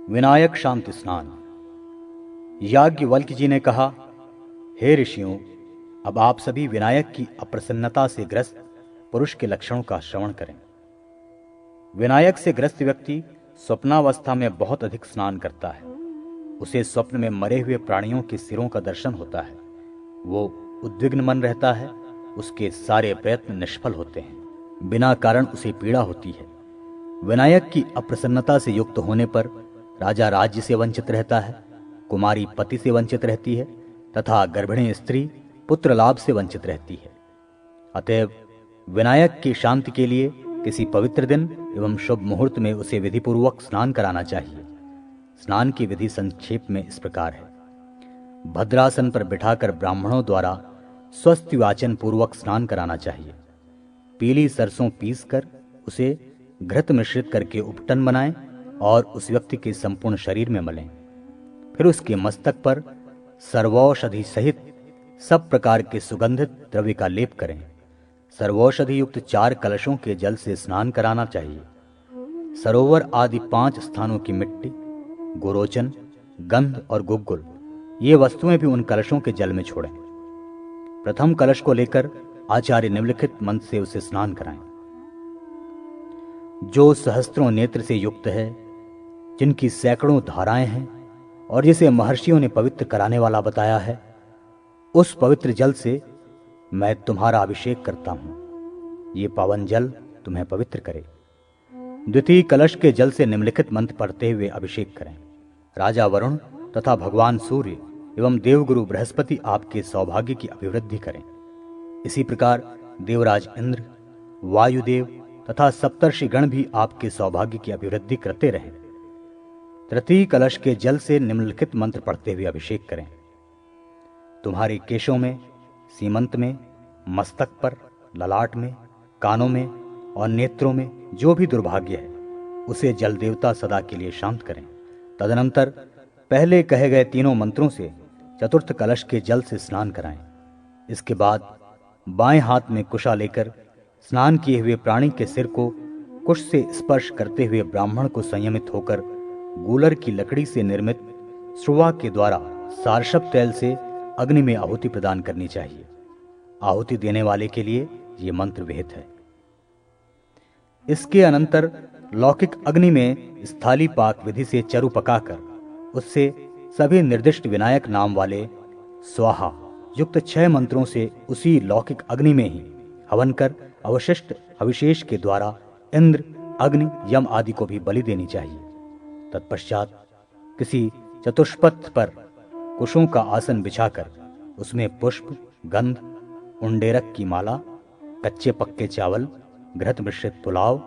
विनायक शांति स्नान। याज्ञवल्क्य जी ने कहा, हे ऋषियों, अब आप सभी विनायक की अप्रसन्नता से ग्रस्त पुरुष के लक्षणों का श्रवण करें। विनायक से ग्रस्त व्यक्ति स्वप्नावस्था में बहुत अधिक स्नान करता है। उसे स्वप्न में मरे हुए प्राणियों के सिरों का दर्शन होता है। वो उद्विग्न मन रहता है। उसके सारे प्रयत्न निष्फल होते हैं। बिना कारण उसे पीड़ा होती है। विनायक की अप्रसन्नता से युक्त होने पर राजा राज्य से वंचित रहता है, कुमारी पति से वंचित रहती है तथा गर्भिणी स्त्री पुत्र लाभ से वंचित रहती है। अतएव विनायक की शांति के लिए किसी पवित्र दिन एवं शुभ मुहूर्त में उसे विधिपूर्वक स्नान कराना चाहिए। स्नान की विधि संक्षेप में इस प्रकार है। भद्रासन पर बिठाकर ब्राह्मणों द्वारा स्वस्थ वाचन पूर्वक स्नान कराना चाहिए। पीली सरसों पीसकर उसे घृत मिश्रित करके उपटन बनाएं और उस व्यक्ति के संपूर्ण शरीर में मलें। फिर उसके मस्तक पर सर्वौषधि सहित सब प्रकार के सुगंधित द्रव्य का लेप करें। सर्वौषधि युक्त 4 कलशों के जल से स्नान कराना चाहिए। सरोवर आदि 5 स्थानों की मिट्टी, गोरोचन, गंध और गुग्गुल ये वस्तुएं भी उन कलशों के जल में छोड़ें। प्रथम कलश को लेकर आचार्य निम्नलिखित मंत्र से उसे स्नान कराएं। जो सहस्त्रों नेत्र से युक्त है, जिनकी सैकड़ों धाराएं हैं और जिसे महर्षियों ने पवित्र कराने वाला बताया है, उस पवित्र जल से मैं तुम्हारा अभिषेक करता हूं। ये पावन जल तुम्हें पवित्र करे। द्वितीय कलश के जल से निम्नलिखित मंत्र पढ़ते हुए अभिषेक करें। राजा वरुण तथा भगवान सूर्य एवं देवगुरु बृहस्पति आपके सौभाग्य की अभिवृद्धि करें। इसी प्रकार देवराज इंद्र, वायुदेव तथा सप्तर्षि गण भी आपके सौभाग्य की अभिवृद्धि करते रहें। तृतीय कलश के जल से निम्नलिखित मंत्र पढ़ते हुए अभिषेक करें। तुम्हारे केशों में, सीमंत में, मस्तक पर, ललाट में, कानों में और नेत्रों में जो भी दुर्भाग्य है, उसे जल देवता सदा के लिए शांत करें। तदनंतर पहले कहे गए तीनों मंत्रों से चतुर्थ कलश के जल से स्नान कराएं। इसके बाद बाएं हाथ में कुशा लेकर स्नान किए हुए प्राणी के सिर को कुश से स्पर्श करते हुए ब्राह्मण को संयमित होकर गूलर की लकड़ी से निर्मित श्रुवा के द्वारा सारशप तैल से अग्नि में आहुति प्रदान करनी चाहिए। आहुति देने वाले के लिए यह मंत्र विहित है। इसके अनंतर लौकिक अग्नि में स्थाली पाक विधि से चरु पकाकर उससे सभी निर्दिष्ट विनायक नाम वाले स्वाहा युक्त 6 मंत्रों से उसी लौकिक अग्नि में ही हवन कर अवशिष्ट अविशेष के द्वारा इंद्र, अग्नि, यम आदि को भी बलि देनी चाहिए। तत्पश्चात किसी चतुष्पथ पर कुशों का आसन बिछाकर उसमें पुष्प, गंध, उंडेरक की माला, कच्चे पक्के चावल, घृत मिश्रित पुलाव,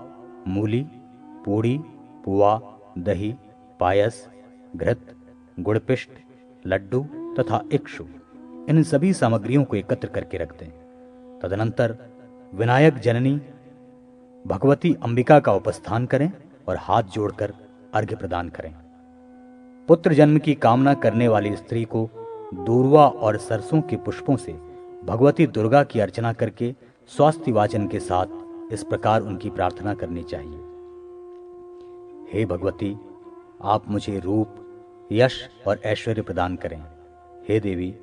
मूली, पूड़ी, पुआ, दही, पायस, घृत, गुड़पिष्ट, लड्डू तथा इक्षु इन सभी सामग्रियों को एकत्र करके रख दें। तदनंतर विनायक जननी भगवती अंबिका का उपस्थान करें और हाथ जोड़कर अर्घ्य प्रदान करें। पुत्र जन्म की कामना करने वाली स्त्री को दूर्वा और सरसों के पुष्पों से भगवती दुर्गा की अर्चना करके स्वास्थ्य वाचन के साथ इस प्रकार उनकी प्रार्थना करनी चाहिए। हे भगवती, आप मुझे रूप, यश और ऐश्वर्य प्रदान करें। हे देवी,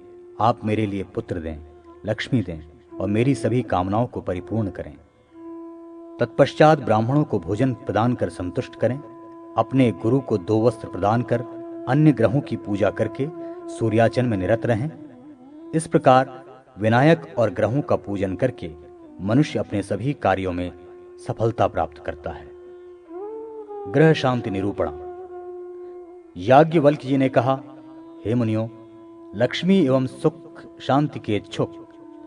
आप मेरे लिए पुत्र दें, लक्ष्मी दें और मेरी सभी कामनाओं को परिपूर्ण करें। तत्पश्चात ब्राह्मणों को भोजन प्रदान कर संतुष्ट करें। अपने गुरु को 2 वस्त्र प्रदान कर अन्य ग्रहों की पूजा करके सूर्याचन में निरत रहें। इस प्रकार विनायक और ग्रहों का पूजन करके मनुष्य अपने सभी कार्यों में सफलता प्राप्त करता है। ग्रह शांति निरूपण। याज्ञवल्क्य जी ने कहा, हे मुनियों, लक्ष्मी एवं सुख शांति के इच्छुक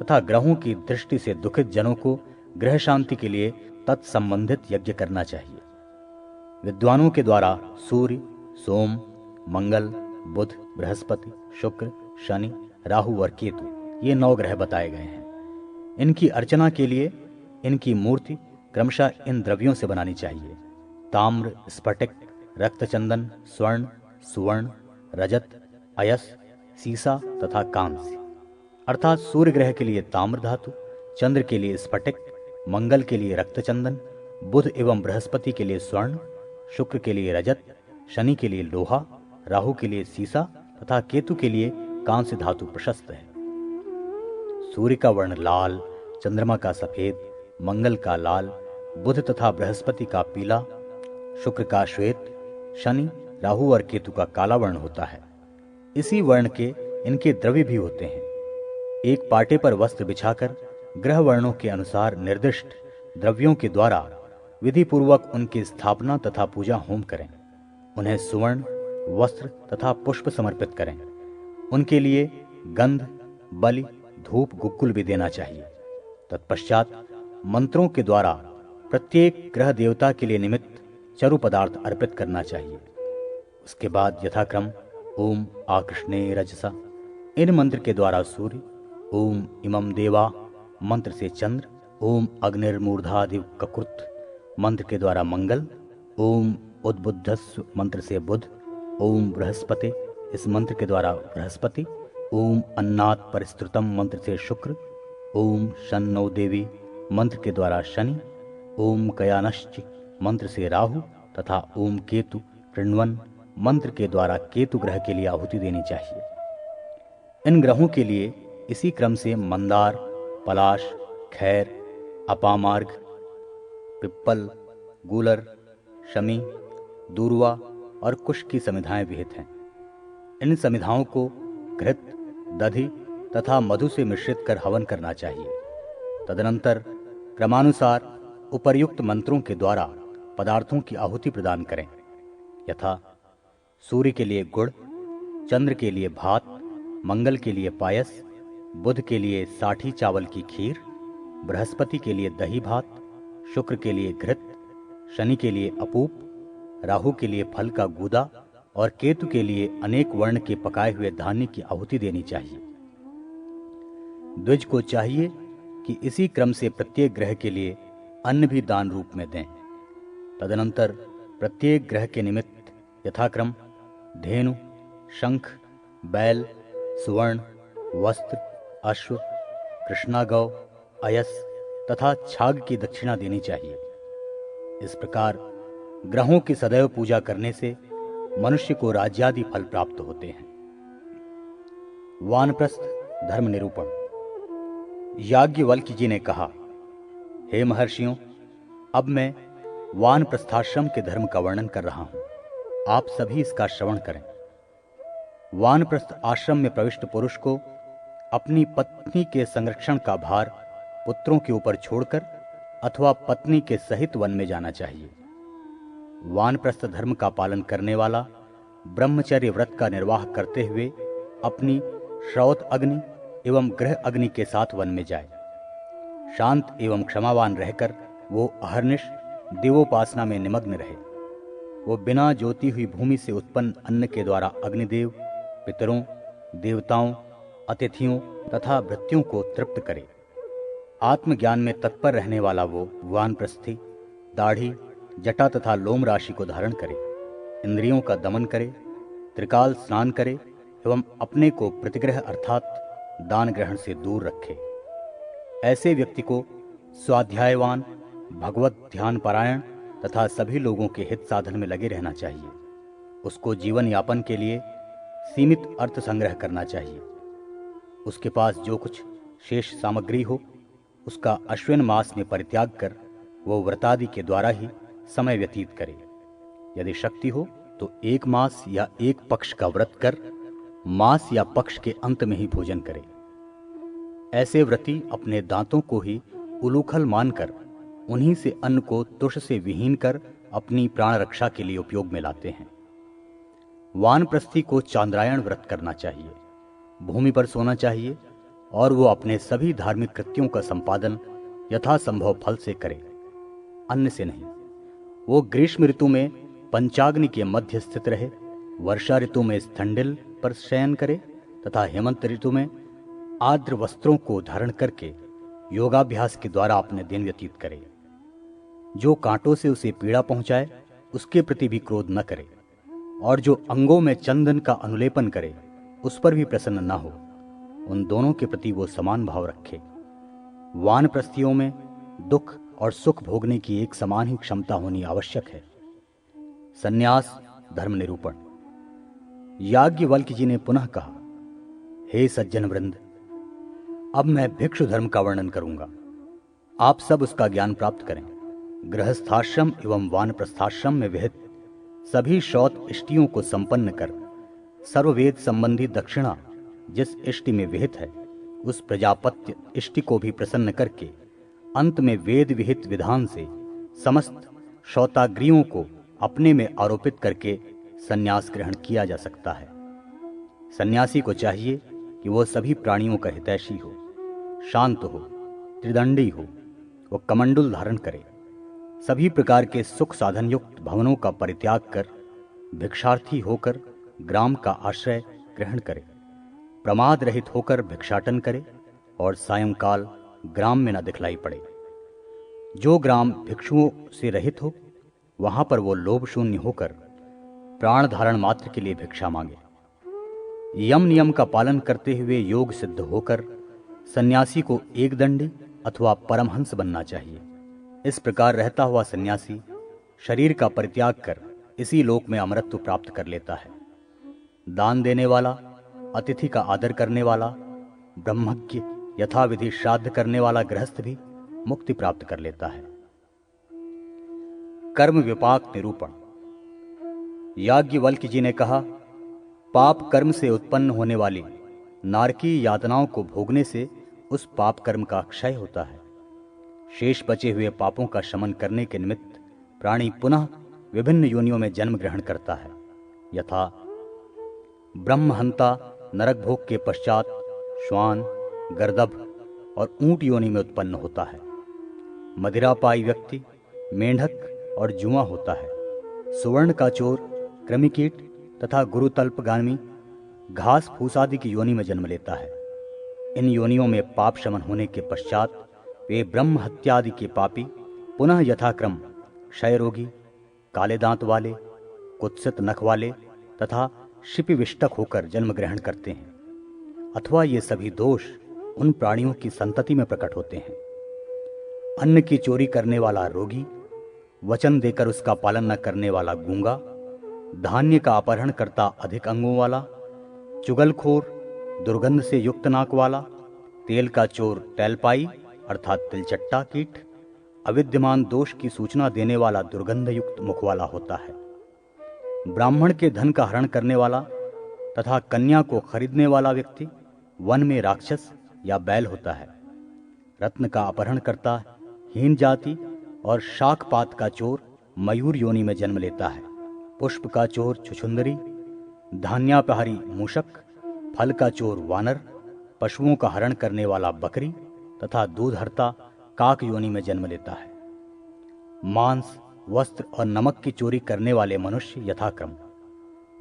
तथा ग्रहों की दृष्टि से दुखित जनों को ग्रह शांति के लिए तत्संबंधित यज्ञ करना चाहिए। विद्वानों के द्वारा सूर्य, सोम, मंगल, बुध, बृहस्पति, शुक्र, शनि, राहु और केतु ये 9 ग्रह बताए गए हैं। इनकी अर्चना के लिए इनकी मूर्ति क्रमशः इन द्रव्यों से बनानी चाहिए: ताम्र, स्फटिक, रक्तचंदन, स्वर्ण, सुवर्ण, रजत, अयस, सीसा तथा कांस्य। अर्थात सूर्य ग्रह के लिए ताम्र धातु, चंद्र के लिए स्फटिक, मंगल के लिए रक्तचंदन, बुध एवं बृहस्पति के लिए स्वर्ण, शुक्र के लिए रजत शनि के लिए लोहा, राहु के लिए सीसा तथा केतु के लिए कांस्य धातु प्रशस्त है। सूर्य का वर्ण लाल, चंद्रमा का सफेद, मंगल का लाल, बुध तथा बृहस्पति का पीला, शुक्र का श्वेत, शनि, राहु और केतु का काला वर्ण होता है। इसी वर्ण के इनके द्रव्य भी होते हैं। एक पाटे पर वस्त्र बिछाकर ग्रह वर्णों के अनुसार निर्दिष्ट द्रव्यों के द्वारा विधि पूर्वक उनकी स्थापना तथा पूजा होम करें। उन्हें सुवर्ण, वस्त्र तथा पुष्प समर्पित करें। उनके लिए गंध, बलि, धूप, गुग्गुल भी देना चाहिए। तत्पश्चात मंत्रों के द्वारा प्रत्येक ग्रह देवता के लिए निमित्त चरु पदार्थ अर्पित करना चाहिए। उसके बाद यथाक्रम ओम आकृष्णे रजसा इन मंत्र के द्वारा सूर्य, ओम इमं देवा मंत्र से चंद्र, ओम अग्निर्मूर्धादिव ककृत मंत्र के द्वारा मंगल, ओम उद्बुद्धस्व मंत्र से बुध, ओम बृहस्पति इस मंत्र के द्वारा बृहस्पति, ओम अन्नात् परिस्तुतम मंत्र से शुक्र, ओम शन्नो देवी मंत्र के द्वारा शनि, ओम कयानश्च मंत्र से राहु तथा ओम केतु कृण्वन मंत्र के द्वारा केतु ग्रह के लिए आहुति देनी चाहिए। इन ग्रहों के लिए इसी क्रम से मंदार, पलाश, खैर, अपामार्ग, पिप्पल, गूलर, शमी, दूर्वा और कुश की समिधाएं विहित हैं। इन समिधाओं को घृत, दधि तथा मधु से मिश्रित कर हवन करना चाहिए। तदनंतर क्रमानुसार उपर्युक्त मंत्रों के द्वारा पदार्थों की आहुति प्रदान करें। यथा सूर्य के लिए गुड़, चंद्र के लिए भात, मंगल के लिए पायस, बुध के लिए साठी चावल की खीर, बृहस्पति के लिए दही भात, शुक्र के लिए घृत, शनि के लिए अपूप, राहु के लिए फल का गूदा और केतु के लिए अनेक वर्ण के पकाए हुए धान्य की आहुति देनी चाहिए। द्विज को चाहिए कि इसी क्रम से प्रत्येक ग्रह के लिए अन्न भी दान रूप में दें। तदनंतर प्रत्येक ग्रह के निमित्त यथाक्रम धेनु, शंख, बैल, सुवर्ण, वस्त्र, अश्व, कृष्णागौ, अयस तथा छाग की दक्षिणा देनी चाहिए। इस प्रकार ग्रहों की सदैव पूजा करने से मनुष्य को राज्यादि फल प्राप्त होते हैं। वानप्रस्थ धर्म निरूपण। याज्ञवल्क्य जी ने कहा, हे महर्षियों, अब मैं वानप्रस्थाश्रम के धर्म का वर्णन कर रहा हूं। आप सभी इसका श्रवण करें। वानप्रस्थ आश्रम में प्रविष्ट पुरुष को अपनी पत्नी के संरक्षण का भार पुत्रों के ऊपर छोड़कर अथवा पत्नी के सहित वन में जाना चाहिए। वानप्रस्थ धर्म का पालन करने वाला ब्रह्मचर्य व्रत का निर्वाह करते हुए अपनी श्रौत अग्नि एवं गृह अग्नि के साथ वन में जाए। शांत एवं क्षमावान रहकर वो अहर्निश देवोपासना में निमग्न रहे। वो बिना जोती हुई भूमि से उत्पन्न अन्न के द्वारा अग्निदेव, पितरों, देवताओं, अतिथियों तथा भृत्यों को तृप्त करे। आत्मज्ञान में तत्पर रहने वाला वो वानप्रस्थी दाढ़ी, जटा तथा लोम राशि को धारण करे, इंद्रियों का दमन करे, त्रिकाल स्नान करे एवं अपने को प्रतिग्रह अर्थात दान ग्रहण से दूर रखे। ऐसे व्यक्ति को स्वाध्यायवान, भगवत ध्यान पारायण तथा सभी लोगों के हित साधन में लगे रहना चाहिए। उसको जीवन यापन के लिए सीमित अर्थ संग्रह करना चाहिए। उसके पास जो कुछ शेष सामग्री हो उसका अश्विन मास में परित्याग कर वो व्रतादि के द्वारा ही समय व्यतीत करे। यदि शक्ति हो तो 1 मास या 1 पक्ष का व्रत कर मास या पक्ष के अंत में ही भोजन करे। ऐसे व्रती अपने दांतों को ही उलूखल मानकर उन्हीं से अन्न को तुष से विहीन कर अपनी प्राण रक्षा के लिए उपयोग में लाते हैं। वानप्रस्थी को चांद्रायण व्रत करना चाहिए, भूमि पर सोना चाहिए और वो अपने सभी धार्मिक कृत्यों का संपादन यथासंभव फल से करे, अन्न से नहीं। वो ग्रीष्म ऋतु में पंचाग्नि के मध्य स्थित रहे, वर्षा ऋतु में स्थंडिल पर शयन करे तथा हेमंत ऋतु में आर्द्र वस्त्रों को धारण करके योगाभ्यास के द्वारा अपने दिन व्यतीत करे। जो कांटों से उसे पीड़ा पहुंचाए उसके प्रति भी क्रोध न करे और जो अंगों में चंदन का अनुलेपन करे उस पर भी प्रसन्न न हो। उन दोनों के प्रति वो समान भाव रखे। वानप्रस्थियों में दुख और सुख भोगने की एक समान ही क्षमता होनी आवश्यक है। सन्यास, धर्म निरूपण। याज्ञवल्क्य जी ने पुनः कहा, हे सज्जन वृंद, अब मैं भिक्षु धर्म का वर्णन करूंगा। आप सब उसका ज्ञान प्राप्त करें। गृहस्थाश्रम एवं वानप्रस्थाश्रम में विहित सभी शौच इष्टियों को संपन्न कर सर्ववेद संबंधी दक्षिणा जिस इष्टि में विहित है, उस प्रजापत्य इष्टि को भी प्रसन्न करके अंत में वेद विहित विधान से समस्त शौताग्रियों को अपने में आरोपित करके संन्यास ग्रहण किया जा सकता है। सन्यासी को चाहिए कि वह सभी प्राणियों का हितैषी हो, शांत हो, त्रिदंडी हो, वह कमंडल धारण करे, सभी प्रकार के सुख साधन युक्त भवनों का परित्याग कर भिक्षार्थी होकर ग्राम का आश्रय ग्रहण करे, प्रमाद रहित होकर भिक्षाटन करे और सायंकाल ग्राम में न दिखलाई पड़े। जो ग्राम भिक्षुओं से रहित हो, वहां पर वो लोभ शून्य होकर प्राण धारण मात्र के लिए भिक्षा मांगे। यम नियम का पालन करते हुए योग सिद्ध होकर सन्यासी को एक दंडी अथवा परमहंस बनना चाहिए। इस प्रकार रहता हुआ सन्यासी शरीर का परित्याग कर इसी लोक में अमरत्व प्राप्त कर लेता है। दान देने वाला, अतिथि का आदर करने वाला, ब्रह्मज्ञ यथाविधि श्राद्ध करने वाला गृहस्थ भी मुक्ति प्राप्त कर लेता है। कर्म विपाक निरूपण। याज्ञवल्क्य जी ने कहा, पाप कर्म से उत्पन्न होने वाली नारकीय यातनाओं को भोगने से उस पाप कर्म का क्षय होता है। शेष बचे हुए पापों का शमन करने के निमित्त प्राणी पुनः विभिन्न योनियों में जन्म ग्रहण करता है। यथा ब्रह्महंता नरक भोग के पश्चात श्वान, गर्दभ और ऊंट योनि में उत्पन्न होता है। मदिरापाई व्यक्ति मेंढक और जुआ होता है। सुवर्ण का चोर कृमिकीट तथा गुरुतल्पगामी घास फूस आदि की योनि में जन्म लेता है। इन योनियों में पाप शमन होने के पश्चात वे ब्रह्म हत्यादि के पापी पुनः यथाक्रम क्षय रोगी, काले दांत वाले, कुत्सित नख वाले तथा शिपिविष्टक होकर जन्म ग्रहण करते हैं। अथवा ये सभी दोष उन प्राणियों की संतति में प्रकट होते हैं। अन्न की चोरी करने वाला रोगी, वचन देकर उसका पालन न करने वाला गूंगा, धान्य का अपहरण करता अधिक अंगों वाला, चुगलखोर, दुर्गंध से युक्त नाक वाला, तेल का चोर तैलपाई अर्थात तिलचट्टा कीट, अविद्यमान दोष की सूचना देने वाला दुर्गंध युक्त मुख वाला होता है। ब्राह्मण के धन का हरण करने वाला तथा कन्या को खरीदने वाला व्यक्ति वन में राक्षस या बैल होता है। रत्न का अपहरण करता हीन जाति और शाक पात का चोर मयूर योनि में जन्म लेता है। पुष्प का चोर छुछुंदरी, धान्यापहारी मूषक, फल का चोर वानर, पशुओं का हरण करने वाला बकरी तथा दूधहर्ता काक योनि में जन्म लेता है। मांस, वस्त्र और नमक की चोरी करने वाले मनुष्य यथाक्रम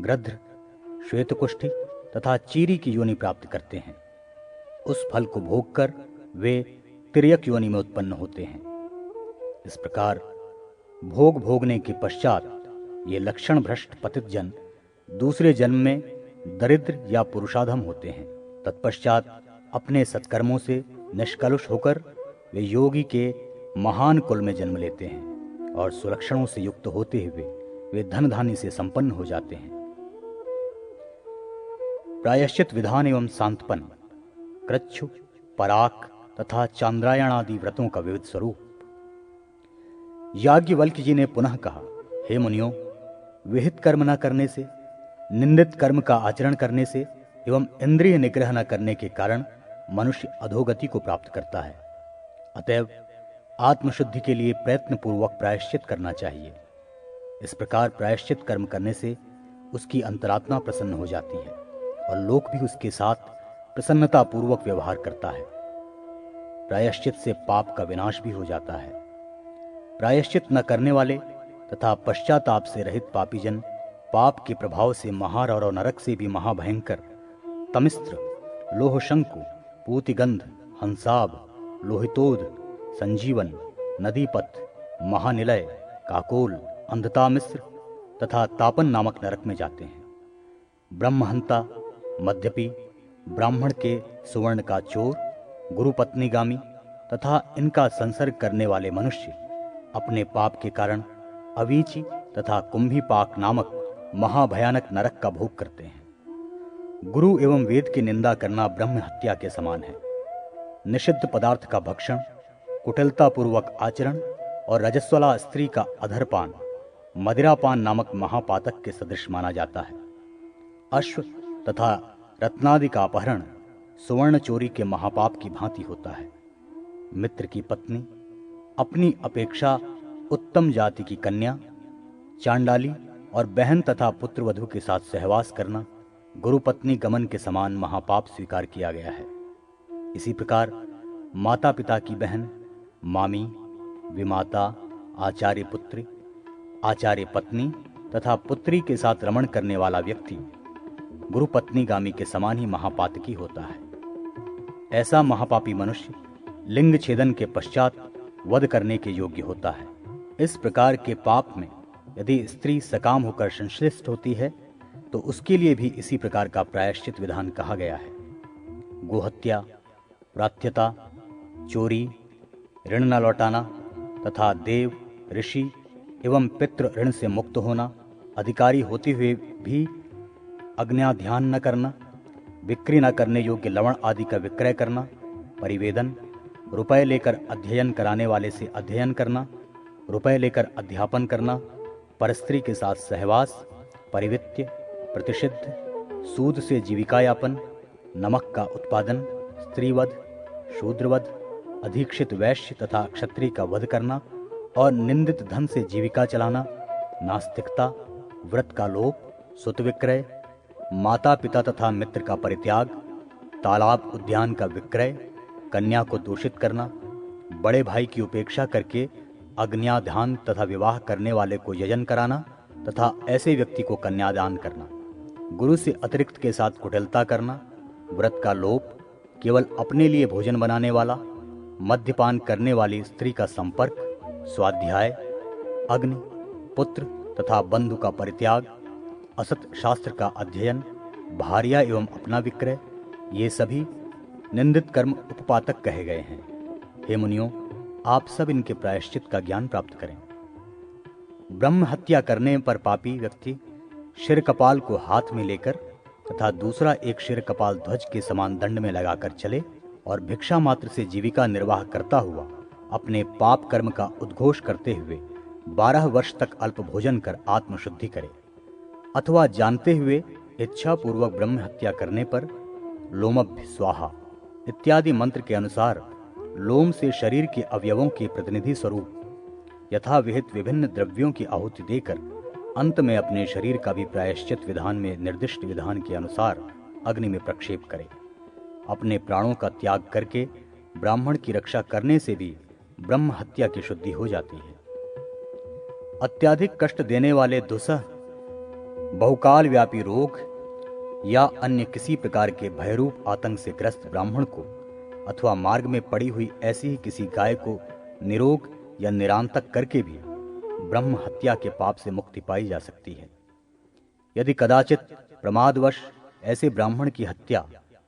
गृध्र, श्वेतकुष्ठी तथा चीरी की योनि प्राप्त करते हैं। उस फल को भोग कर वे तिर्यक योनि में उत्पन्न होते हैं। इस प्रकार भोग भोगने के पश्चात ये लक्षण भ्रष्ट पतित जन दूसरे जन्म में दरिद्र या पुरुषाधम होते हैं। तत्पश्चात अपने सत्कर्मों से निष्कलुष होकर वे योगी के महान कुल में जन्म लेते हैं और सुलक्षणों से युक्त होते हुए वे धन धान्य से संपन्न हो जाते हैं। प्रायश्चित विधान एवं सांतपन, कृच्छु, पराक तथा चांद्रायण आदि व्रतों का विविध स्वरूप। याज्ञवल्क्य जी ने पुनः कहा, हे मुनियों, विहित कर्म न करने से, निंदित कर्म का आचरण करने से एवं इंद्रिय निग्रह न करने के कारण मनुष्य अधोगति को प्राप्त करता है। अतएव आत्मशुद्धि के लिए प्रयत्न पूर्वक प्रायश्चित करना चाहिए। इस प्रकार प्रायश्चित कर्म करने से उसकी अंतरात्मा प्रसन्न हो जाती है और लोक भी उसके साथ प्रसन्नता पूर्वक व्यवहार करता है। प्रायश्चित से पाप का विनाश भी हो जाता है। प्रायश्चित न करने वाले तथा पश्चाताप से रहित पापीजन पाप के प्रभाव से महारौरव नरक से भी महाभयंकर तमिस्त्र, लोहशंकु, पूतिगंध, हंसाब, लोहितोद, संजीवन, नदीपथ, महानिलय, काकोल, अंधतामिस्र तथा तापन नामक नरक में जाते हैं। ब्रह्महंता, मद्यपी, ब्राह्मण के सुवर्ण का चोर, गुरुपत्नीगामी तथा इनका संसर्ग करने वाले मनुष्य अपने पाप के कारण अवीची तथा कुंभीपाक नामक महाभयानक नरक का भोग करते हैं। गुरु एवं वेद की निंदा करना ब्रह्म हत्या के समान है। निषिद्ध पदार्थ का भक्षण, कुटिलतापूर्वक आचरण और रजस्वला स्त्री का अधरपान मदिरापान नामक महापातक के सदृश माना जाता है। अश्व तथा रत्नादि का अपहरण सुवर्ण चोरी के महापाप की भांति होता है। मित्र की पत्नी, अपनी अपेक्षा उत्तम जाति की कन्या, चांडाली और बहन तथा पुत्रवधू के साथ सहवास करना गुरुपत्नी गमन के समान महापाप स्वीकार किया गया है। इसी प्रकार माता पिता की बहन, मामी, विमाता, आचार्य पुत्री, आचार्य पत्नी तथा पुत्री के साथ रमण करने वाला व्यक्ति गुरुपत्नीगामी के समान ही महापातकी होता है। ऐसा महापापी मनुष्य लिंग छेदन के पश्चात वध करने के योग्य होता है। इस प्रकार के पाप में यदि स्त्री सकाम होकर संश्लिष्ट होती है तो उसके लिए भी इसी प्रकार का प्रायश्चित विधान कहा गया है। गोहत्या, व्रात्यता, चोरी, ऋण न लौटाना तथा देव, ऋषि एवं पितृ ऋण से मुक्त होना, अधिकारी होते हुए भी अज्ञाध्यान न करना, बिक्री न करने योग्य लवण आदि का विक्रय करना, परिवेदन, रुपए लेकर अध्ययन कराने वाले से अध्ययन करना, रुपए लेकर अध्यापन करना, परस्त्री के साथ सहवास, परिवित्य, प्रतिषिद्ध, सूद से जीविकायापन, नमक का उत्पादन, स्त्रीवध, शूद्रवध, अधीक्षित वैश्य तथा क्षत्रिय का वध करना और निंदित धन से जीविका चलाना, नास्तिकता, व्रत का लोप, सुत विक्रय, माता पिता तथा मित्र का परित्याग, तालाब उद्यान का विक्रय, कन्या को दूषित करना, बड़े भाई की उपेक्षा करके अज्ञाध्यान तथा विवाह करने वाले को यजन कराना तथा ऐसे व्यक्ति को कन्यादान करना, गुरु से अतिरिक्त के साथ कुटिलता करना, व्रत का लोप, केवल अपने लिए भोजन बनाने वाला, मद्यपान करने वाली स्त्री का संपर्क, स्वाध्याय, अग्नि, पुत्र तथा बंधु का परित्याग, असत शास्त्र का अध्ययन, भार्या एवं अपना विक्रय, ये सभी निंदित कर्म उपपातक कहे गए हैं। हे मुनियों, आप सब इनके प्रायश्चित का ज्ञान प्राप्त करें। ब्रह्म हत्या करने पर पापी व्यक्ति शिर कपाल को हाथ में लेकर तथा दूसरा एक शिर कपाल ध्वज के समान दंड में लगाकर चले और भिक्षा मात्र से जीविका निर्वाह करता हुआ अपने पाप कर्म का उद्घोष करते हुए 12 वर्ष तक अल्प भोजन कर आत्मशुद्धि करे, अथवा जानते हुए इच्छा पूर्वक ब्रह्म हत्या करने पर लोमभ्य स्वाहा इत्यादि मंत्र के अनुसार लोम से शरीर के अवयवों के प्रतिनिधि स्वरूप यथाविहित विभिन्न द्रव्यों की आहुति देकर अंत में अपने शरीर का भी प्रायश्चित विधान में निर्दिष्ट विधान के अनुसार अग्नि में प्रक्षेप करे। अपने प्राणों का त्याग करके ब्राह्मण की रक्षा करने से भी ब्रह्म हत्या की शुद्धि हो जाती है। अत्याधिक कष्ट देने वाले दुस्सह, बहुकाल व्यापी रोग या अन्य किसी प्रकार के भयरूप आतंक से ग्रस्त ब्राह्मण को अथवा मार्ग में पड़ी हुई ऐसी ही किसी गाय को निरोग या निरांतक करके भी ब्रह्म हत्या के पाप से मुक्ति पाई जा सकती है। यदि कदाचित प्रमादवश ऐसे ब्राह्मण की हत्या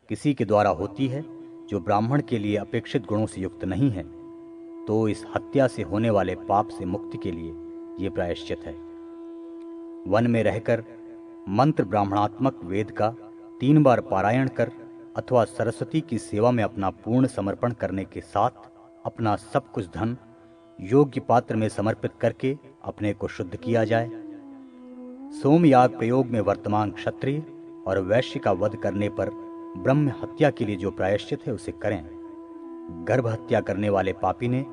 किसी के द्वारा होती है जो ब्राह्मण के लिए अपेक्षित गुणों से युक्त नहीं है, तो इस हत्या से होने वाले पाप से मुक्ति के लिए ये प्रायश्चित है। वन में रहकर मंत्र ब्राह्मणात्मक वेद का 3 बार पारायण कर अथवा सरस्वती की सेवा में अपना पूर्ण समर्पण करने के साथ अपना सब कुछ धन योग्य पात्र में समर्पित करके अपने को शुद्ध किया जाए। सोमयाग प्रयोग में वर्तमान क्षत्रिय और वैश्य का वध करने पर ब्रह्म हत्या के लिए जो प्रायश्चित है उसे करें। गर्भ हत्या करने वाले पापी ने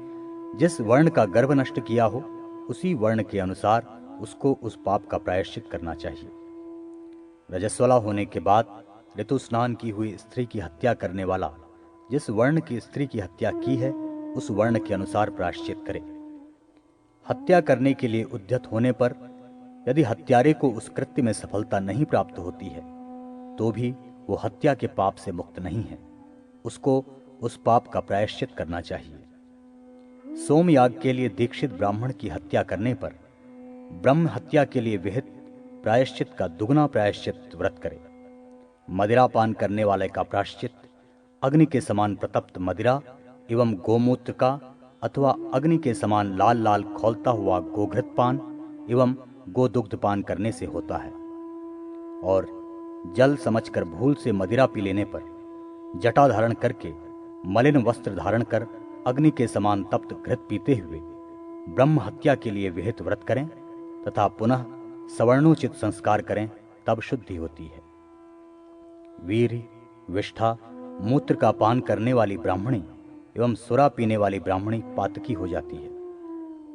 जिस वर्ण का गर्भ नष्ट किया हो उसी वर्ण के अनुसार उसको उस पाप का प्रायश्चित करना चाहिए। रजस्वला होने के बाद ऋतु स्नान की हुई स्त्री की हत्या करने वाला जिस वर्ण की स्त्री की हत्या की है उस वर्ण के अनुसार प्रायश्चित करे। हत्या करने के लिए उद्यत होने पर यदि हत्यारे को उस कृत्य में सफलता नहीं प्राप्त होती है तो भी वो हत्या के पाप से मुक्त नहीं है, उसको उस पाप का प्रायश्चित करना चाहिए। सोमयाग के लिए दीक्षित ब्राह्मण की हत्या करने पर ब्रह्म हत्या के लिए विहित प्रायश्चित का दुगना प्रायश्चित व्रत करे। मदिरापान करने वाले का प्रायश्चित अग्नि के समान प्रतप्त मदिरा एवं गोमूत्र का अथवा अग्नि के समान लाल लाल खौलता हुआ गोघृत पान एवं गोदुग्ध पान करने से होता है। और जल समझकर भूल से मदिरा पी लेने पर जटा धारण करके मलिन वस्त्र धारण कर अग्नि के समान तप्त घृत पीते हुए ब्रह्म हत्या के लिए विहित व्रत करें तथा पुनः सवर्णोचित संस्कार करें, तब शुद्धि होती है। वीर्य, विष्ठा, मूत्र का पान करने वाली ब्राह्मणी एवं सुरा पीने वाली ब्राह्मणी पातकी हो जाती है।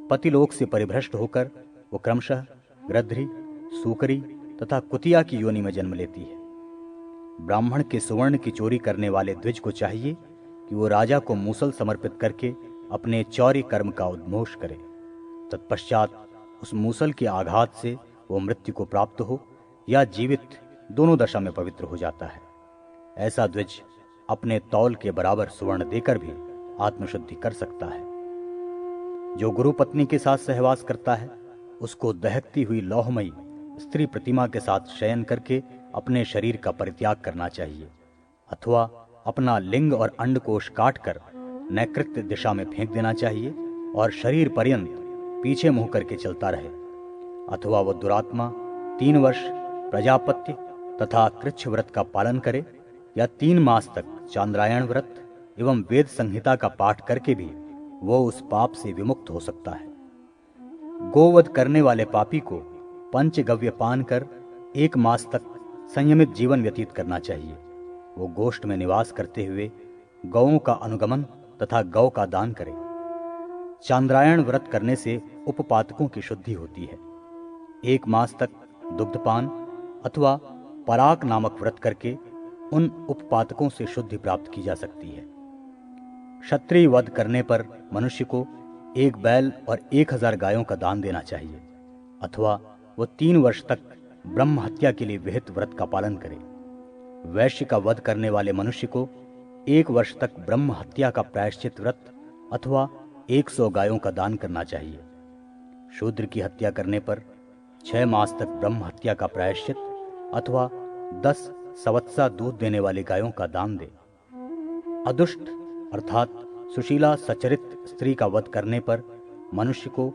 पतिलोक से परिभ्रष्ट होकर वो क्रमशः गृध्री, सूकरी तथा कुतिया की योनि में जन्म लेती है। ब्राह्मण के सुवर्ण की चोरी करने वाले द्विज को चाहिए कि वो राजा को मूसल समर्पित करके अपने चौर्य कर्म का उद्घोष करे। तत्पश्चात उस मूसल के आघात से वो मृत्यु को प्राप्त हो या जीवित दोनों दशा में पवित्र हो जाता है। ऐसा द्विज अपने तौल के बराबर सुवर्ण देकर भी आत्मशुद्धि कर सकता है। जो गुरु पत्नी के साथ सहवास करता है उसको दहकती हुई लौहमयी स्त्री प्रतिमा के साथ शयन करके अपने शरीर का परित्याग करना चाहिए, अथवा अपना लिंग और अंडकोश काटकर नैकृत्य दिशा में फेंक देना चाहिए और शरीर पर्यंत पीछे मुंह करके चलता रहे, अथवा वह दुरात्मा 3 वर्ष प्रजापत्य तथा कृच्छ व्रत का पालन करे या 3 मास तक चांद्रायण व्रत एवं वेद संहिता का पाठ करके भी वो उस पाप से विमुक्त हो सकता है। गोवध करने वाले पापी को पंचगव्य पान कर 1 मास तक संयमित जीवन व्यतीत करना चाहिए। वो गोष्ठ में निवास करते हुए गौओं का अनुगमन तथा गौ का दान करे। चांद्रायण व्रत करने से उपपातकों की शुद्धि होती है। 1 मास तक दुग्धपान अथवा पराक नामक व्रत करके उन उपपातकों से शुद्धि प्राप्त की जा सकती है। क्षत्रिय वध करने पर मनुष्य को 1 बैल और 1000 गायों का दान देना चाहिए, अथवा वो 3 वर्ष तक ब्रह्म हत्या के लिए विहित व्रत का पालन करे। वैश्य का वध करने वाले मनुष्य को 1 वर्ष तक ब्रह्म हत्या का प्रायश्चित व्रत अथवा 100 गायों का दान करना चाहिए। शूद्र की हत्या करने पर 6 मास तक ब्रह्म हत्या का प्रायश्चित अथवा 10 सवत्सा दूध देने वाली गायों का दान दे। अदुष्ट अर्थात सुशीला सचरित स्त्री का वध करने पर मनुष्य को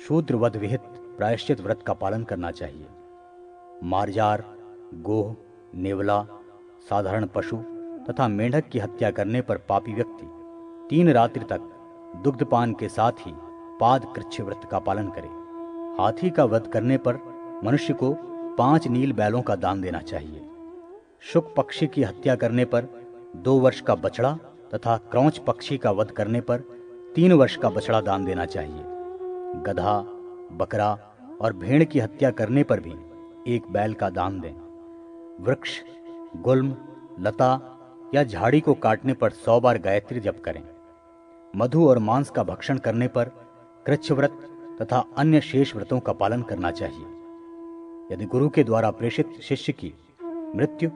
शूद्र वध विहित प्रायश्चित व्रत का पालन करना चाहिए। मार्जार, गोह, नेवला, साधारण पशु तथा मेंढक की हत्या करने पर पापी व्यक्ति 3 रात्रि तक दुग्धपान के साथ ही पाद कृच्छ व्रत का पालन करे। हाथी का वध करने पर मनुष्य को 5 नील बैलों का दान देना चाहिए। शुक पक्षी की हत्या करने पर 2 वर्ष का बछड़ा तथा क्रौंच पक्षी का वध करने पर 3 वर्ष का बछड़ा दान देना चाहिए। गधा, बकरा और भेड़ की हत्या करने पर भी 1 बैल का दान दें। वृक्ष, गुल्म, लता या झाड़ी को काटने पर 100 बार गायत्री जप करें। मधु और मांस का भक्षण करने पर कृच्छ व्रत तथा अन्य शेष व्रतों का पालन करना चाहिए। यदि गुरु के द्वारा प्रेषित शिष्य की मृत्यु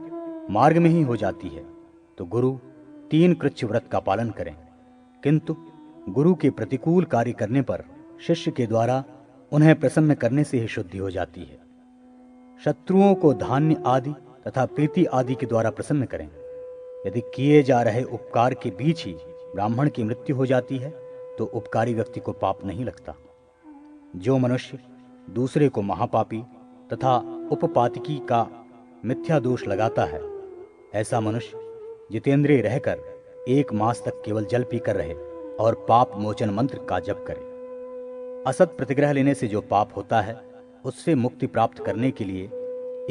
मार्ग में ही हो जाती है तो गुरु 3 कृच्छ व्रत का पालन करें, किंतु गुरु के प्रतिकूल कार्य करने पर शिष्य के द्वारा उन्हें प्रसन्न करने से ही शुद्धि हो जाती है। शत्रुओं को धान्य आदि तथा प्रीति आदि के द्वारा प्रसन्न करें। यदि किए जा रहे उपकार के बीच ही ब्राह्मण की मृत्यु हो जाती है तो उपकारी व्यक्ति को पाप नहीं लगता। जो मनुष्य दूसरे को महापापी तथा उपपातकी का मिथ्या दोष लगाता है, ऐसा मनुष्य जितेंद्रिय रहकर 1 मास तक केवल जल पीकर रहे और पाप मोचन मंत्र का जप करे। असत प्रतिग्रह लेने से जो पाप होता है उससे मुक्ति प्राप्त करने के लिए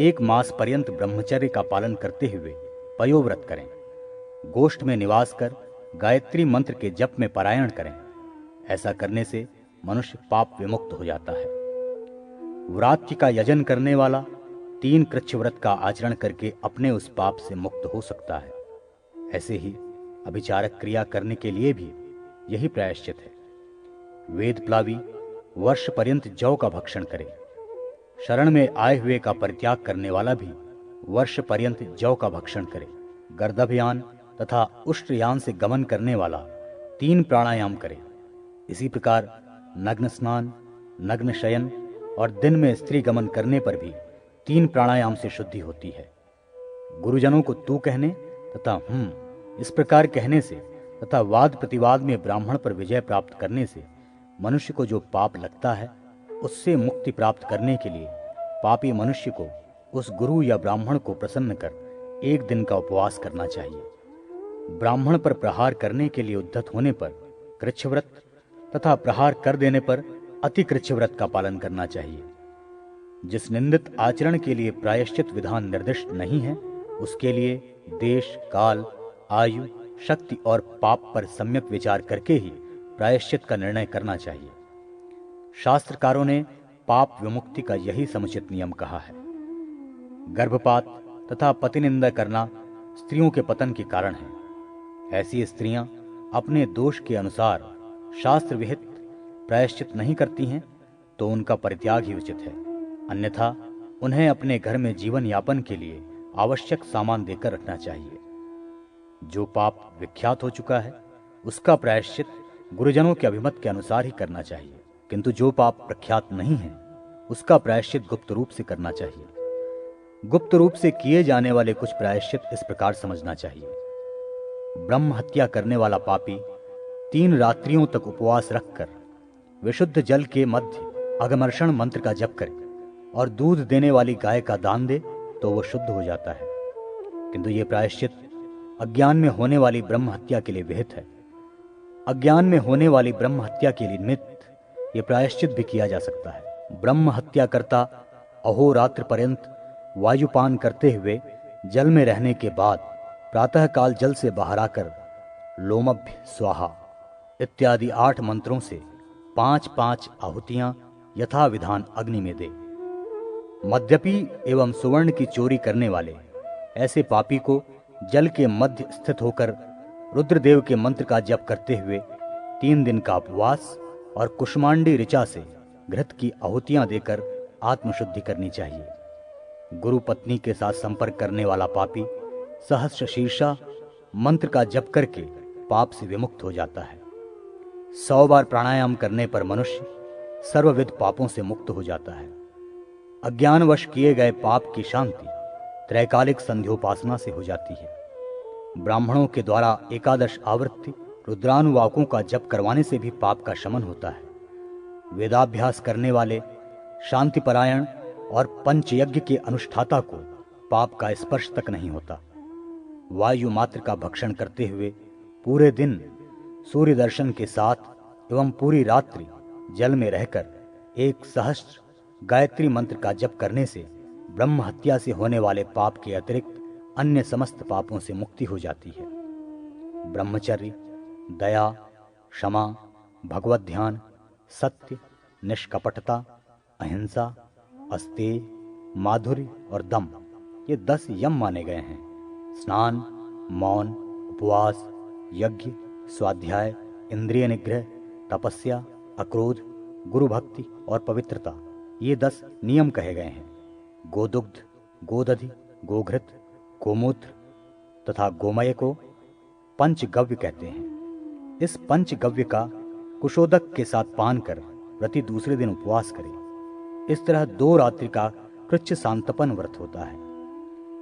1 मास पर्यंत ब्रह्मचर्य का पालन करते हुए पयोव्रत करें। गोष्ठ में निवास कर गायत्री मंत्र के जप में पारायण करें। ऐसा करने से मनुष्य पाप विमुक्त हो जाता है। व्रात्य का यजन करने वाला 3 कृच्छ व्रत का आचरण करके अपने उस पाप से मुक्त हो सकता है। ऐसे ही अभिचारक क्रिया करने के लिए भी यही प्रायश्चित है। वेद प्लावी वर्ष पर्यंत जौ का भक्षण करे। शरण में आए हुए का परित्याग करने वाला भी वर्ष पर्यंत जौ का भक्षण करे। गर्दभयान तथा उष्ट्रयान से गमन करने वाला 3 प्राणायाम करे। इसी प्रकार नग्न स्नान, नग्न शयन और दिन में स्त्री गमन करने पर भी 3 प्राणायाम से शुद्धि होती है। गुरुजनों को तू कहने तथा इस प्रकार कहने से तथा वाद प्रतिवाद में ब्राह्मण पर विजय प्राप्त करने से मनुष्य को जो पाप लगता है उससे मुक्ति प्राप्त करने के लिए पापी मनुष्य को उस गुरु या ब्राह्मण को प्रसन्न कर 1 दिन का उपवास करना चाहिए। ब्राह्मण पर प्रहार करने के लिए उद्धत होने पर कृच्छ्रव्रत तथा प्रहार कर देने पर अति कृच्छ्रव्रत का पालन करना चाहिए। जिस निंदित आचरण के लिए प्रायश्चित विधान निर्दिष्ट नहीं है, उसके लिए देश, काल, आयु, शक्ति और पाप पर सम्यक विचार करके ही प्रायश्चित का निर्णय करना चाहिए। शास्त्रकारों ने पाप विमुक्ति का यही समुचित नियम कहा है। गर्भपात तथा पतिनिंदा करना स्त्रियों के पतन के कारण है। ऐसी स्त्रियां अपने दोष के अनुसार शास्त्र विहित प्रायश्चित नहीं करती हैं तो उनका परित्याग ही उचित है, अन्यथा उन्हें अपने घर में जीवन यापन के लिए आवश्यक सामान देकर रखना चाहिए। जो पाप विख्यात हो चुका है उसका प्रायश्चित गुरुजनों के अभिमत के अनुसार ही करना चाहिए, किंतु जो पाप प्रख्यात नहीं है उसका प्रायश्चित गुप्त रूप से करना चाहिए। गुप्त रूप से किए जाने वाले कुछ प्रायश्चित इस प्रकार समझना चाहिए। ब्रह्म हत्या करने वाला पापी 3 रात्रियों तक उपवास रखकर विशुद्ध जल के मध्य अगमर्षण मंत्र का जप करे और दूध देने वाली गाय का दान दे तो वो शुद्ध हो जाता है। किंतु ये प्रायश्चित अज्ञान में होने वाली ब्रह्म हत्या के लिए विहित है। अज्ञान में होने वाली ब्रह्म हत्या के निमित्त ये प्रायश्चित भी किया जा सकता है। ब्रह्म हत्या करता अहोरात्र पर्यंत वायुपान करते हुए जल में रहने के बाद प्रातः काल जल से बाहर आकर लोमभ्य स्वाहा इत्यादि 8 मंत्रों से 5-5 आहुतियां यथा विधान अग्नि में दे। मद्यपी एवं सुवर्ण की चोरी करने वाले ऐसे पापी को जल के मध्य स्थित होकर रुद्रदेव के मंत्र का जप करते हुए 3 दिन का उपवास और कुष्मांडी ऋचा से घृत की आहुतियां देकर आत्मशुद्धि करनी चाहिए। गुरु पत्नी के साथ संपर्क करने वाला पापी सहस्र शीर्षा मंत्र का जप करके पाप से विमुक्त हो जाता है। 100 बार प्राणायाम करने पर मनुष्य सर्वविध पापों से मुक्त हो जाता है। अज्ञानवश किए गए पाप की शांति त्रैकालिक संध्योपासना से हो जाती है। ब्राह्मणों के द्वारा 11 आवृत्ति रुद्रानुवाकों का जप करवाने से भी पाप का शमन होता है। वेदाभ्यास करने वाले शांतिपरायण और पंचयज्ञ के अनुष्ठाता को पाप का स्पर्श तक नहीं होता। वायु मात्र का भक्षण करते हुए पूरे दिन सूर्य दर्शन के साथ एवं पूरी रात्रि जल में रहकर 1 सहस्त्र गायत्री मंत्र का जप करने से ब्रह्म हत्या से होने वाले पाप के अतिरिक्त अन्य समस्त पापों से मुक्ति हो जाती है। ब्रह्मचर्य, दया, क्षमा, भगवत ध्यान, सत्य, निष्कपटता, अहिंसा, अस्तेय, माधुर्य और दम ये 10 यम माने गए हैं। स्नान, मौन, उपवास, यज्ञ, स्वाध्याय, इंद्रिय निग्रह, तपस्या, अक्रोध, गुरु भक्ति और पवित्रता ये 10 नियम कहे गए हैं। गोदुग्ध, गोदधि, गोघृत, गोमूत्र तथा गोमय को पंचगव्य कहते हैं। इस पंचगव्य का कुशोदक के साथ पान कर प्रति दूसरे दिन उपवास करें। इस तरह 2 रात्रि का कृच्छ सांतपन व्रत होता है।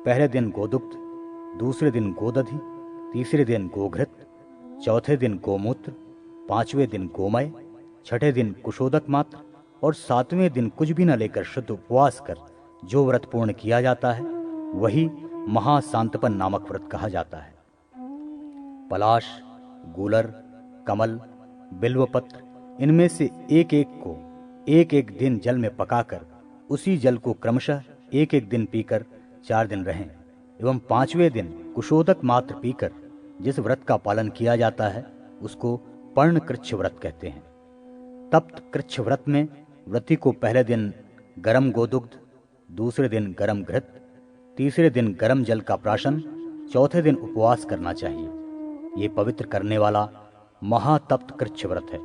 पहले दिन गोदुग्ध, दूसरे दिन गोदधि, तीसरे दिन गोघृत, चौथे दिन गोमूत्र, 5वें दिन गोमय, 6ठे दिन कुशोदक मात्र और 7वें दिन कुछ भी न लेकर शुद्ध उपवास कर जो व्रत पूर्ण किया जाता है वही महासांतपन नामक व्रत कहा जाता है। पलाश, गूलर, कमल, बिल्वपत्र इनमें से एक को एक दिन जल में पकाकर उसी जल को क्रमशः एक दिन पीकर 4 दिन रहें एवं 5वें दिन कुशोदक मात्र पीकर जिस व्रत का पालन किया जाता है उसको पर्ण कृच्छ व्रत कहते हैं। तप्त कृच्छ व्रत में व्रती को पहले दिन गरम गोदुग्ध, दूसरे दिन गरम घृत, तीसरे दिन गरम जल का प्राशन, चौथे दिन उपवास करना चाहिए। ये पवित्र करने वाला महातप्त कृच्छ व्रत है।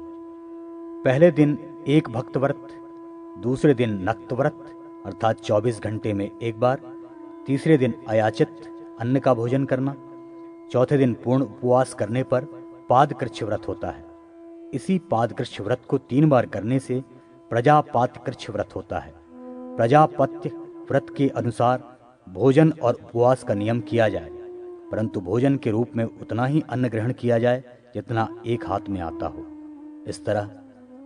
पहले दिन एक भक्त व्रत, दूसरे दिन नक्त व्रत अर्थात 24 घंटे में एक बार, तीसरे दिन अयाचित अन्न का भोजन करना, चौथे दिन पूर्ण उपवास करने पर पादकृच्छ व्रत होता है। इसी पादकृच्छ व्रत को 3 बार करने से प्रजापात्यकृच्छ व्रत होता है। प्रजापत्य व्रत के अनुसार भोजन और उपवास का नियम किया जाए, परंतु भोजन के रूप में उतना ही अन्न ग्रहण किया जाए जितना एक हाथ में आता हो। इस तरह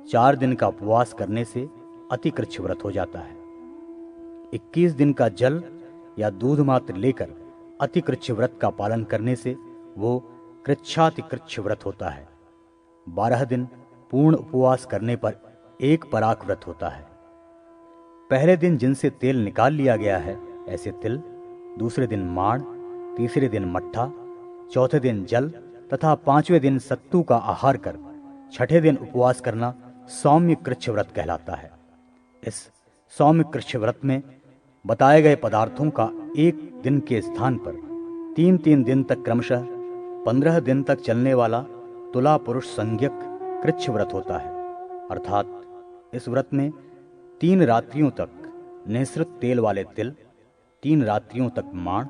4 दिन का उपवास करने से अतिकृच्छ व्रत हो जाता है। 21 दिन का जल या दूध मात्र लेकर अति कृच्छ व्रत का पालन करने से वो कृच्छाति कृच्छ व्रत होता है। 12 दिन पूर्ण उपवास करने पर एक पराक व्रत होता है। पहले दिन जिनसे तेल निकाल लिया गया है ऐसे तिल, दूसरे दिन माण, तीसरे दिन मट्ठा, चौथे दिन जल तथा 5वें दिन सत्तू का आहार कर छठे दिन उपवास करना सौम्य कृच्छ व्रत कहलाता है। इस सौम्य कृच्छ व्रत में बताए गए पदार्थों का एक दिन के स्थान पर 3-3 दिन तक क्रमशः 15 दिन तक चलने वाला तुला पुरुष संज्ञक कृच्छ व्रत होता है। अर्थात इस व्रत में 3 रात्रियों तक निःसृत तेल वाले तिल, 3 रात्रियों तक माण,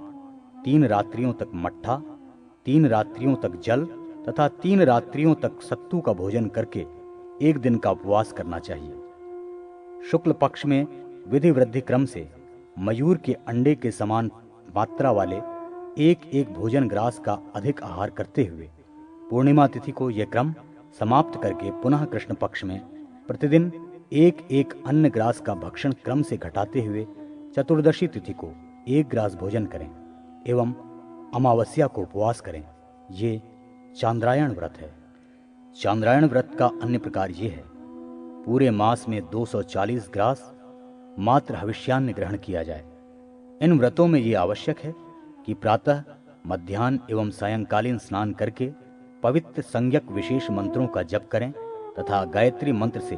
3 रात्रियों तक मट्ठा, 3 रात्रियों तक जल तथा 3 रात्रियों तक सत्तू का भोजन करके एक दिन का उपवास करना चाहिए। शुक्ल पक्ष में विधि वृद्धि क्रम से मयूर के अंडे के समान मात्रा वाले एक एक भोजन ग्रास का अधिक आहार करते हुए पूर्णिमा तिथि को यह क्रम समाप्त करके पुनः कृष्ण पक्ष में प्रतिदिन एक एक अन्न ग्रास का भक्षण क्रम से घटाते हुए चतुर्दशी तिथि को 1 ग्रास भोजन करें एवं अमावस्या को उपवास करें। ये चांद्रायण व्रत है। चांद्रायण व्रत का अन्य प्रकार ये है, पूरे मास में 240 ग्रास मात्र हविष्यान्न ग्रहण किया जाए। इन व्रतों में ये आवश्यक है कि प्रातः, मध्याह्न एवं सायंकालीन स्नान करके पवित्र संज्ञक विशेष मंत्रों का जप करें तथा गायत्री मंत्र से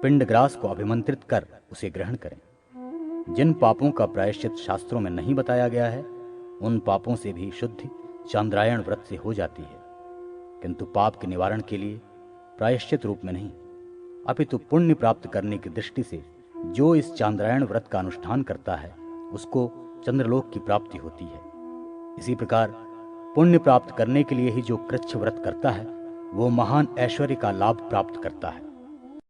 पिंडग्रास को अभिमंत्रित कर उसे ग्रहण करें। जिन पापों का प्रायश्चित शास्त्रों में नहीं बताया गया है उन पापों से भी शुद्धि चांद्रायण व्रत से हो जाती है, किंतु पाप के निवारण के लिए प्रायश्चित रूप में नहीं अपितु पुण्य प्राप्त करने की दृष्टि से जो इस चांद्रायण व्रत का अनुष्ठान करता है उसको चंद्रलोक की प्राप्ति होती है। इसी प्रकार पुण्य प्राप्त करने के लिए ही जो कृच्छ व्रत करता है वो महान ऐश्वर्य का लाभ प्राप्त करता है।